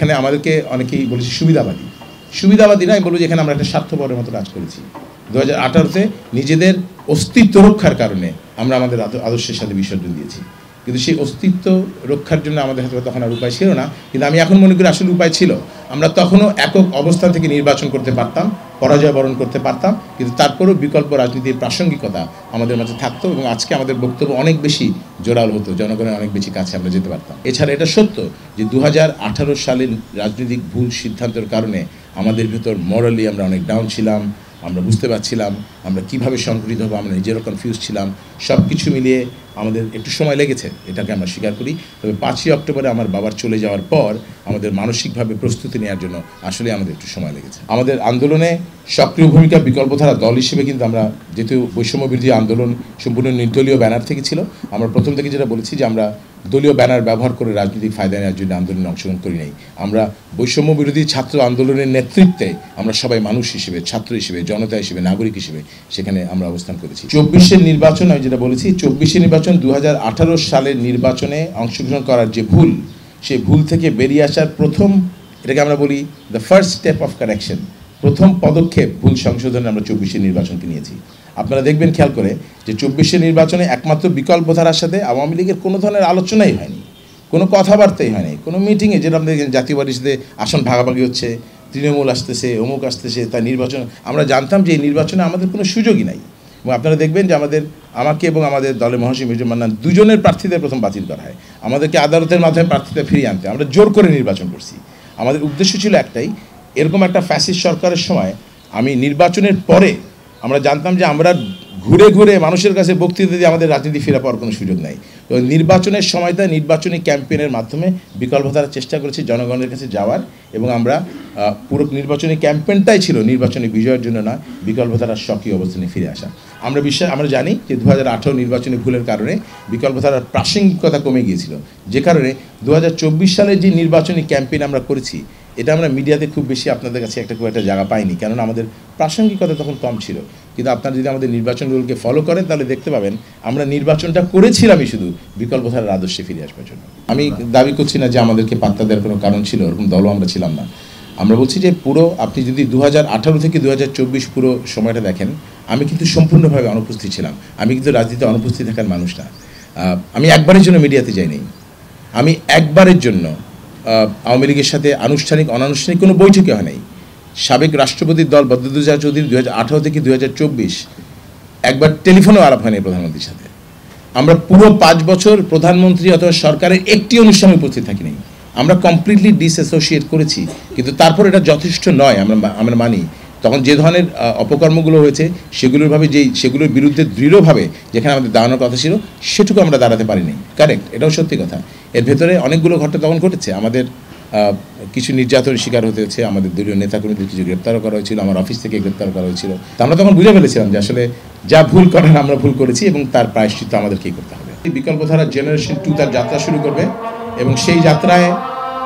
এখানে আমাদেরকে অনেকেই বলেছে সুবিধাবাদী না, আমি বলবো যে এখানে আমরা একটা স্বার্থপরের মতো কাজ করেছি। 2018-তে নিজেদের অস্তিত্ব রক্ষার কারণে আমরা আমাদের আদর্শের সাথে বিসর্জন দিয়েছি, কিন্তু সেই অস্তিত্ব রক্ষার জন্য আমাদের হাতে তখন আর উপায় ছিল না। কিন্তু আমি এখন মনে করি আসলে উপায় ছিল। আমরা তখনও একক অবস্থান থেকে নির্বাচন করতে পারতাম, পরাজয় বরণ করতে পারতাম, কিন্তু তারপরেও বিকল্প রাজনীতির প্রাসঙ্গিকতা আমাদের মাঝে থাকতো এবং আজকে আমাদের বক্তব্য অনেক বেশি জোরালো হতো, জনগণের অনেক বেশি কাছে আমরা যেতে পারতাম। এছাড়া এটা সত্য যে 2018 সালের রাজনৈতিক ভুল সিদ্ধান্তের কারণে আমাদের ভেতর মরালি আমরা অনেক ডাউন ছিলাম, আমরা বুঝতে পারছিলাম আমরা কীভাবে সংগঠিত হবো, আমরা নিজেরও কনফিউজ ছিলাম। সব কিছু মিলিয়ে আমাদের একটু সময় লেগেছে, এটাকে আমরা স্বীকার করি। তবে 5ই অক্টোবরে আমার বাবার চলে যাওয়ার পর আমাদের মানসিকভাবে প্রস্তুতি নেওয়ার জন্য আসলে আমাদের একটু সময় লেগেছে। আমাদের আন্দোলনে সক্রিয় ভূমিকা বিকল্পধারা দল হিসেবে কিন্তু আমরা, যেহেতু বৈষম্য বিরোধী আন্দোলন সম্পূর্ণ নির্দলীয় ব্যানার থেকে ছিল, আমরা প্রথম থেকে যেটা বলেছি যে আমরা দলীয় ব্যানার ব্যবহার করে রাজনৈতিক ফায়দা নেওয়ার জন্য আন্দোলনে অংশগ্রহণ করি নাই। আমরা বৈষম্য বিরোধী ছাত্র আন্দোলনের নেতৃত্বে আমরা সবাই মানুষ হিসেবে, ছাত্র হিসেবে, জনতা হিসেবে, নাগরিক হিসেবে সেখানে আমরা অবস্থান করেছি। 24-এর নির্বাচন, আমি যেটা বলেছি 24-এর নির্বাচন 2018 সালের নির্বাচনে অংশগ্রহণ করার যে ভুল, সেই ভুল থেকে বেরিয়ে আসার প্রথম, এটাকে আমরা বলি the first step of correction, প্রথম পদক্ষেপ ভুল সংশোধনে আমরা 24-এর নির্বাচনকে নিয়েছি। আপনারা দেখবেন খেয়াল করে যে 24-এর নির্বাচনে একমাত্র বিকল্পধারার সাথে আওয়ামী লীগের কোনো ধরনের আলোচনাই হয়নি, কোনো কথাবার্তাই হয়নি, কোনো মিটিংয়ে, যেটা আমাদের জাতীয় পার্টির সাথে আসন ভাগাভাগি হচ্ছে, তৃণমূল আসতেছে, অমুক আসতেছে, তার নির্বাচন, আমরা জানতাম যে এই নির্বাচনে আমাদের কোনো সুযোগই নাই। এবং আপনারা দেখবেন যে আমাকে এবং আমাদের দলের মহাসচিব মির্জা মান্নান দুজনের প্রার্থীদের প্রথম বাতিল করা হয়, আমাদেরকে আদালতের মাধ্যমে প্রার্থীদের ফিরিয়ে আনতে, আমরা জোর করে নির্বাচন করছি। আমাদের উদ্দেশ্য ছিল একটাই, এরকম একটা ফ্যাসিস্ট সরকারের সময় আমি নির্বাচনের পরে আমরা জানতাম যে আমরা ঘুরে ঘুরে মানুষের কাছে বক্তৃতা দিয়ে আমাদের রাজনীতি ফিরে পাওয়ার কোনো সুযোগ নাই। তো নির্বাচনের সময়টা নির্বাচনী ক্যাম্পেইনের মাধ্যমে বিকল্পধারার চেষ্টা করেছি জনগণের কাছে যাওয়ার, এবং আমরা পুরো নির্বাচনী ক্যাম্পেইনটাই ছিল নির্বাচনী বিজয়ের জন্য না, বিকল্পধারার সক্রিয় অবস্থানে ফিরে আসা। আমরা জানি যে 2018 নির্বাচনী ভুলের কারণে বিকল্পধারার প্রাসঙ্গিকতা কমে গিয়েছিল, যে কারণে 2024 সালে যে নির্বাচনী ক্যাম্পেইন আমরা করেছি, এটা আমরা মিডিয়াতে খুব বেশি আপনাদের কাছে খুব একটা জায়গা পাইনি, কেননা আমাদের প্রাসঙ্গিকতা তখন কম ছিল। কিন্তু আপনারা যদি আমাদের নির্বাচন রুলকে ফলো করেন তাহলে দেখতে পাবেন আমরা নির্বাচনটা করেছিলামই শুধু বিকল্পধারার আদর্শে ফিরে আসবার জন্য। আমি দাবি করছি না যে আমাদেরকে পাত্তা দেওয়ার কোনো কারণ ছিল, ওরকম দলও আমরা ছিলাম না। আমরা বলছি যে পুরো, আপনি যদি 2018 থেকে 2024 পুরো সময়টা দেখেন, আমি কিন্তু সম্পূর্ণভাবে অনুপস্থিত ছিলাম। আমি কিন্তু রাজনীতিতে অনুপস্থিত থাকার মানুষ না। আমি একবারের জন্য মিডিয়াতে যাইনি, আমি একবারের জন্য আওয়ামী লীগের সাথে আনুষ্ঠানিক অনানুষ্ঠানিক কোনো বৈঠকে হয় নাই। সাবেক রাষ্ট্রপতির দল বদরুদ্দোজা চৌধুরী 2018 থেকে 2024 একবার টেলিফোনেও আলাপ হয়নি প্রধানমন্ত্রীর সাথে। আমরা পুরো 5 বছর প্রধানমন্ত্রী অথবা সরকারের একটি অনুষ্ঠানে উপস্থিত থাকি নাই। আমরা কমপ্লিটলি ডিসঅ্যাসোসিয়েট করেছি, কিন্তু তারপর এটা যথেষ্ট নয়। আমরা মানি তখন যে ধরনের অপকর্মগুলো হয়েছে সেগুলোর বিরুদ্ধে দৃঢ়ভাবে যেখানে আমাদের দাঁড়ানোর কথা ছিল সেটুকু আমরা দাঁড়াতে পারিনি। কারেক্ট, এটাও সত্যি কথা। এর ভেতরে অনেকগুলো ঘটনা তখন ঘটেছে, আমাদের কিছু নির্যাতনের শিকার হতে হচ্ছে, আমাদের দলীয় নেতাকর্মীদের কিছু গ্রেপ্তারও করা হয়েছিল, আমার অফিস থেকে গ্রেপ্তার করা হয়েছিল। তো আমরা তখন বুঝে ফেলেছিলাম যে আসলে যা ভুল করার আমরা ভুল করেছি এবং তার প্রায়শ্চিত্ত আমাদেরকেই করতে হবে। বিকল্পধারা জেনারেশন 2 তার যাত্রা শুরু করবে এবং সেই যাত্রায়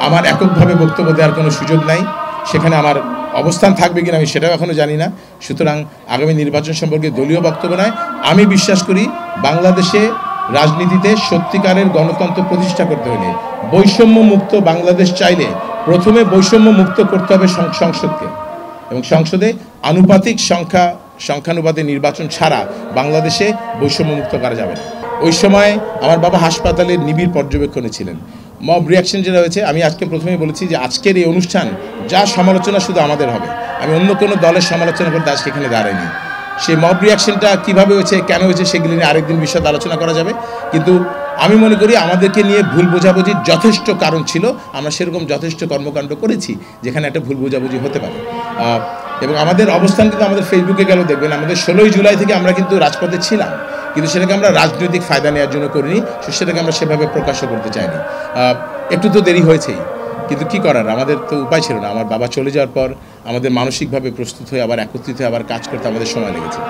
আমার এককভাবে বক্তব্য দেওয়ার কোনো সুযোগ নাই। সেখানে আমার অবস্থান থাকবে কিনা আমি সেটাও এখনও জানি না। সুতরাং আগামী নির্বাচন সম্পর্কে দলীয় বক্তব্য নয়, আমি বিশ্বাস করি বাংলাদেশে রাজনীতিতে সত্যিকারের গণতন্ত্র প্রতিষ্ঠা করতে হলে, বৈষম্য মুক্ত বাংলাদেশ চাইলে প্রথমে বৈষম্য মুক্ত করতে হবে সংসদকে, এবং সংসদে আনুপাতিক সংখ্যানুপাতে নির্বাচন ছাড়া বাংলাদেশে বৈষম্য মুক্ত করা যাবে না। ওই সময় আমার বাবা হাসপাতালের নিবিড় পর্যবেক্ষণে ছিলেন। মব রিয়াকশন যেটা হয়েছে, আমি আজকে প্রথমেই বলেছি যে আজকের এই অনুষ্ঠান যা সমালোচনা শুধু আমাদের হবে, আমি অন্য কোনো দলের সমালোচনা করতে আজকে এখানে দাঁড়াইনি। সেই মব রিয়াকশনটা কীভাবে হয়েছে, কেন হয়েছে, সেগুলি নিয়ে আরেকদিন বিশদ আলোচনা করা যাবে। কিন্তু আমি মনে করি আমাদেরকে নিয়ে ভুল বোঝাবুঝির যথেষ্ট কারণ ছিল, আমরা সেরকম যথেষ্ট কর্মকাণ্ড করেছি যেখানে একটা ভুল বোঝাবুঝি হতে পারে। এবং আমাদের অবস্থান কিন্তু আমাদের ফেসবুকে গেলেও দেখবেন, আমাদের 16ই জুলাই থেকে আমরা কিন্তু রাজপথে ছিলাম, কিন্তু সেটাকে আমরা রাজনৈতিক ফায়দা নেওয়ার জন্য করিনি, সেটাকে আমরা সেভাবে প্রকাশও করতে চাইনি। একটু তো দেরি হয়েছেই, কিন্তু কি করার, আমাদের তো উপায় ছিল না। আমার বাবা চলে যাওয়ার পর আমাদের মানসিকভাবে প্রস্তুত হয়ে আবার একত্রিত হয়ে আবার কাজ করতে আমাদের সময় লেগেছে।